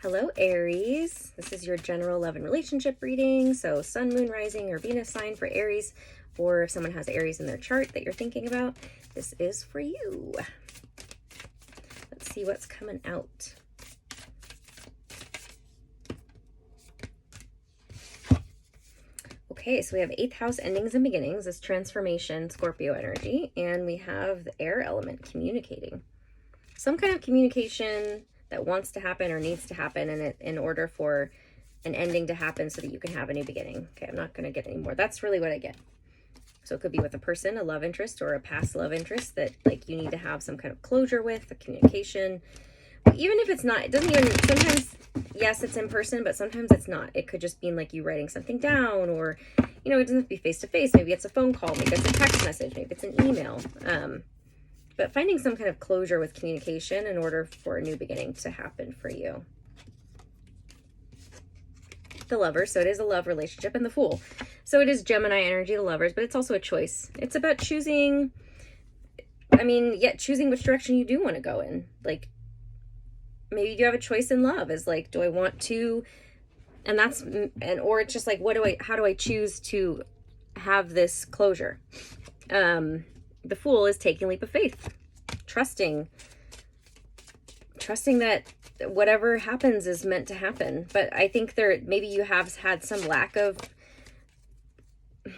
Hello, Aries. This is your general love and relationship reading. So sun, moon, rising, or Venus sign for Aries, or if someone has Aries in their chart that you're thinking about, this is for you. Let's see what's coming out. Okay, so we have 8th house endings and beginnings, this transformation, Scorpio energy, and we have the air element communicating. Some kind of communication that wants to happen or needs to happen in order for an ending to happen so that you can have a new beginning. Okay, I'm not going to get any more. That's really what I get. So it could be with a person, a love interest, or a past love interest that like you need to have some kind of closure with, a communication. But even if it's not, it doesn't even, sometimes, yes, it's in person, but sometimes it's not. It could just be like you writing something down, or, you know, it doesn't have to be face-to-face. Maybe it's a phone call, maybe it's a text message, maybe it's an email. But finding some kind of closure with communication in order for a new beginning to happen for you. The Lover, so it is a love relationship, and the Fool. So it is Gemini energy, the Lovers, but it's also a choice. It's about choosing, choosing which direction you do want to go in. Like, maybe you have a choice in love, is like, do I want to, or it's just like, how do I choose to have this closure? The Fool is taking a leap of faith, trusting that whatever happens is meant to happen. But I think maybe you have had some lack of,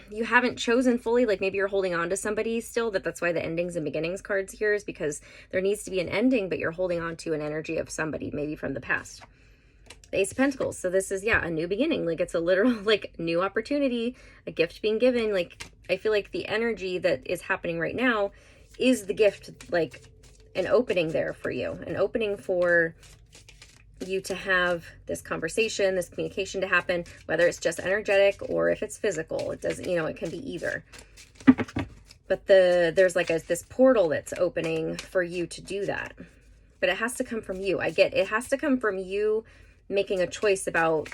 you haven't chosen fully, like maybe you're holding on to somebody still, that's why the endings and beginnings cards here is because there needs to be an ending, but you're holding on to an energy of somebody maybe from the past. The Ace of Pentacles. So this is, a new beginning. Like it's a literal, like new opportunity, a gift being given. Like I feel like the energy that is happening right now is the gift, like an opening there for you, an opening for you to have this conversation, this communication to happen, whether it's just energetic or if it's physical. It doesn't, it can be either. But there's like this portal that's opening for you to do that. But it has to come from you. It has to come from you making a choice about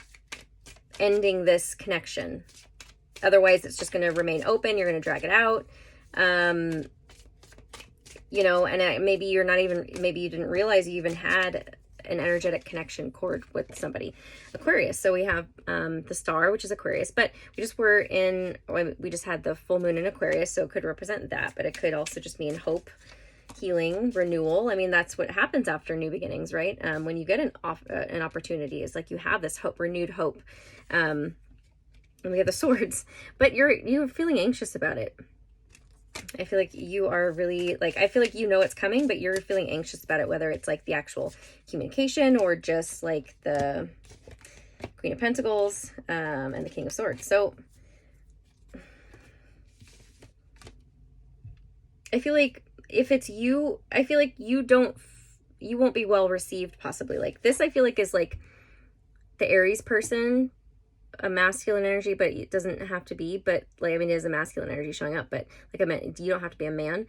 ending this connection. Otherwise, it's just going to remain open. You're going to drag it out. Maybe you didn't realize you even had an energetic connection cord with somebody. Aquarius. So we have the Star, which is Aquarius, but we just had the full moon in Aquarius, so it could represent that, but it could also just mean hope, healing, renewal. That's what happens after new beginnings, right? When you get an opportunity, it's like you have this hope, renewed hope. And we have the Swords, but you're feeling anxious about it. I feel like you are really, I feel like it's coming, but you're feeling anxious about it, whether it's like the actual communication or just like the Queen of Pentacles and the King of Swords. So I feel like if it's you, I feel like you won't be well received possibly. Like this, I feel like is like the Aries person, a masculine energy, but it doesn't have to be, but it is a masculine energy showing up, but like I meant, you don't have to be a man,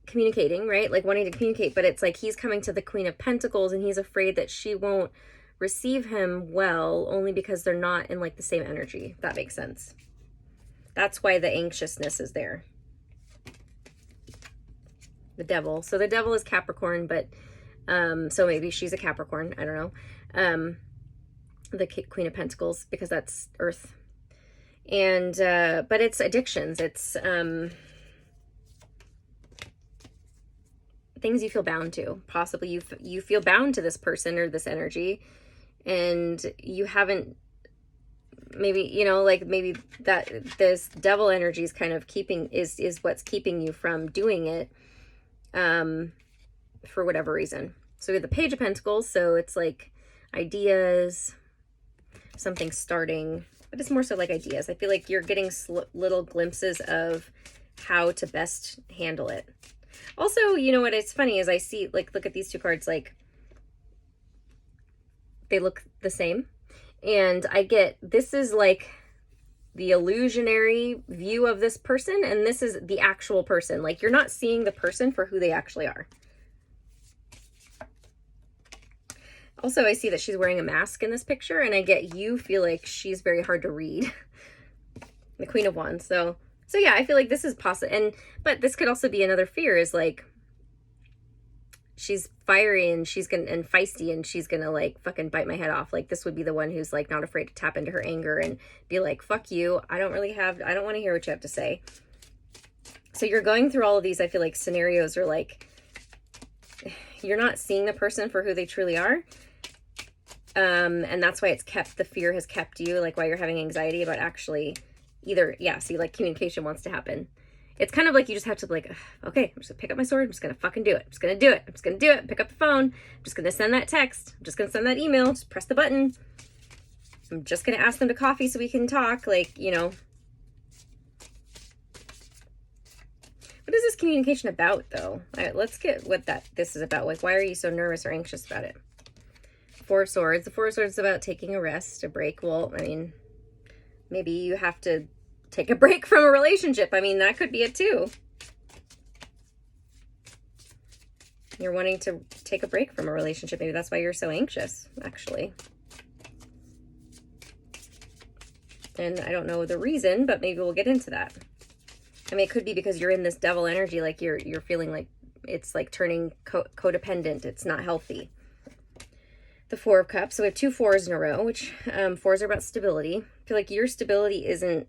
communicating, right? Like wanting to communicate, but it's like he's coming to the Queen of Pentacles and he's afraid that she won't receive him well, only because they're not in like the same energy. If that makes sense. That's why the anxiousness is there. The Devil. So the Devil is Capricorn, but so maybe she's a Capricorn. I don't know. The Queen of Pentacles, because that's Earth. And but it's addictions. It's things you feel bound to. Possibly you feel bound to this person or this energy, and you haven't, maybe maybe that this devil energy is kind of is what's keeping you from doing it for whatever reason. So we have the Page of Pentacles, so it's like ideas, something starting, but it's more so like ideas. I feel like you're getting little glimpses of how to best handle it. Also, what it's funny is I see, like, look at these two cards, like they look the same, and I get, this is like the illusionary view of this person, and this is the actual person. Like you're not seeing the person for who they actually are. Also, I see that she's wearing a mask in this picture, and I get you feel like she's very hard to read. The Queen of Wands. So yeah, I feel like this is possible. But this could also be another fear, is like she's fiery and she's gonna, and feisty, and she's gonna like fucking bite my head off. Like, this would be the one who's like not afraid to tap into her anger and be like, fuck you, I don't want to hear what you have to say. So you're going through all of these, I feel like, scenarios are like, you're not seeing the person for who they truly are. And that's why the fear has kept you, like, why you're having anxiety about actually either, see, like, communication wants to happen. It's kind of like you just have to be like, okay, I'm just gonna pick up my sword. I'm just gonna fucking do it. I'm just gonna do it. I'm just gonna do it. Pick up the phone. I'm just gonna send that text. I'm just gonna send that email. Just press the button. I'm just gonna ask them to coffee so we can talk. Like, you know. What is this communication about, though? All right, let's get what this is about. Like, why are you so nervous or anxious about it? Four of Swords. The Four of Swords is about taking a rest, a break. Well, I mean, maybe you have to take a break from a relationship. I mean, that could be it too. You're wanting to take a break from a relationship. Maybe that's why you're so anxious, actually. And I don't know the reason, but maybe we'll get into that. I mean, it could be because you're in this devil energy, like you're feeling like it's like turning codependent. It's not healthy. The Four of Cups. So we have 2 fours in a row, which fours are about stability. I feel like your stability hasn't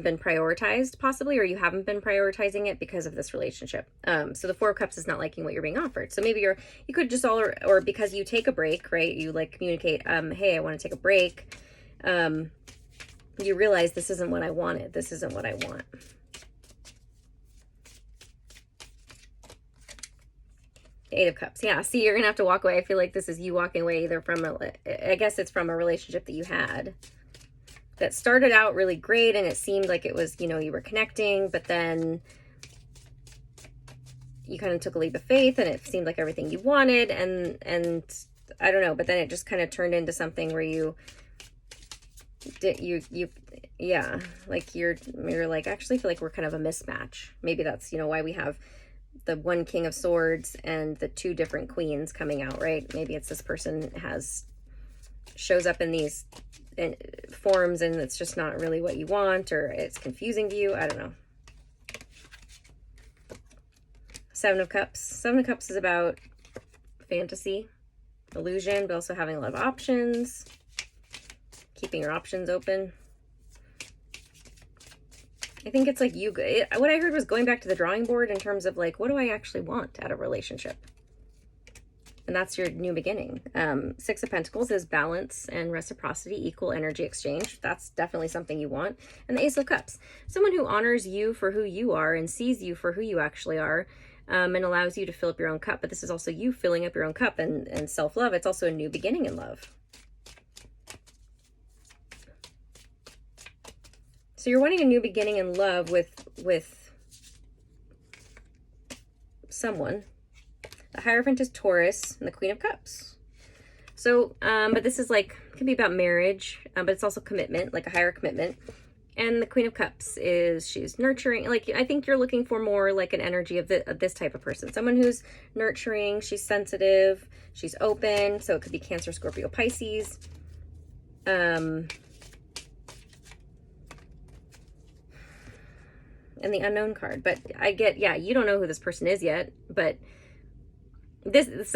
been prioritized, possibly, or you haven't been prioritizing it because of this relationship. So the Four of Cups is not liking what you're being offered. So maybe you could just or because you take a break, right? You like communicate, hey, I want to take a break. You realize this isn't what I wanted. This isn't what I want. Eight of Cups. Yeah, see, you're going to have to walk away. I feel like this is you walking away either from I guess it's from a relationship that you had that started out really great and it seemed like it was, you know, you were connecting, but then you kind of took a leap of faith and it seemed like everything you wanted, and I don't know, but then it just kind of turned into something where you're like, actually feel like we're kind of a mismatch. Maybe that's, you know, why we have the 1 King of Swords and the 2 different Queens coming out, right? Maybe it's this person shows up in these forms and it's just not really what you want, or it's confusing to you. I don't know. 7 of Cups. 7 of Cups is about fantasy, illusion, but also having a lot of options, keeping your options open. I think it's like what I heard was going back to the drawing board in terms of like, what do I actually want out of a relationship? And that's your new beginning. 6 of Pentacles is balance and reciprocity, equal energy exchange. That's definitely something you want. And the Ace of Cups, someone who honors you for who you are and sees you for who you actually are, and allows you to fill up your own cup. But this is also you filling up your own cup and self-love. It's also a new beginning in love. So you're wanting a new beginning in love with someone. The Hierophant is Taurus and the Queen of Cups. So, but this is like, it can be about marriage, but it's also commitment, like a higher commitment. And the Queen of Cups she's nurturing. Like, I think you're looking for more like an energy of this type of person. Someone who's nurturing, she's sensitive, she's open. So it could be Cancer, Scorpio, Pisces. And the Unknown card. But I get, you don't know who this person is yet, but that's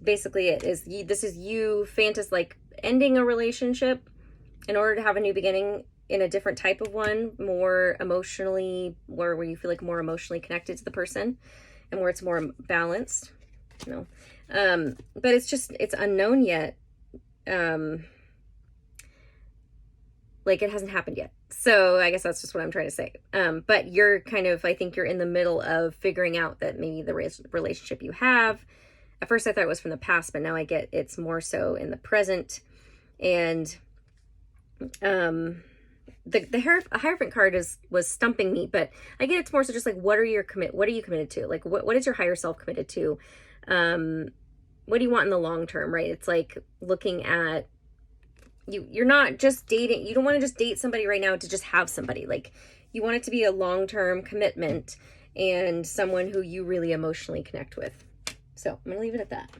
basically it. This is you like ending a relationship in order to have a new beginning in a different type of one, more emotionally, where you feel like more emotionally connected to the person and where it's more balanced. No. But it's unknown yet. Like, it hasn't happened yet. So I guess that's just what I'm trying to say. But you're kind of, I think you're in the middle of figuring out that maybe the relationship you have, at first I thought it was from the past, but now I get it's more so in the present. And the Hierophant card was stumping me, but I get it's more so just like, what are you committed to? Like, what is your higher self committed to? What do you want in the long term, right? It's like looking at, you're not just dating. You don't want to just date somebody right now to just have somebody. Like, you want it to be a long-term commitment and someone who you really emotionally connect with. So I'm going to leave it at that.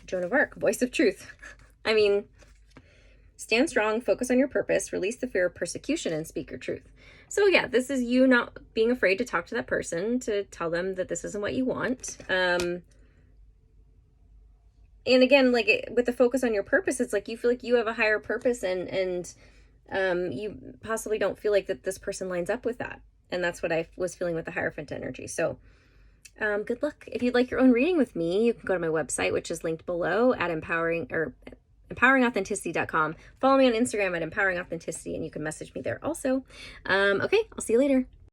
Joan of Arc, voice of truth. I mean, Stand strong, focus on your purpose, release the fear of persecution, and speak your truth. So yeah, this is you not being afraid to talk to that person, to tell them that this isn't what you want. And again, like with the focus on your purpose, it's like you feel like you have a higher purpose, and you possibly don't feel like that this person lines up with that. And that's what I was feeling with the Hierophant energy. So good luck. If you'd like your own reading with me, you can go to my website, which is linked below at empoweringauthenticity.com. Follow me on Instagram at empoweringauthenticity, and you can message me there also. Okay, I'll see you later.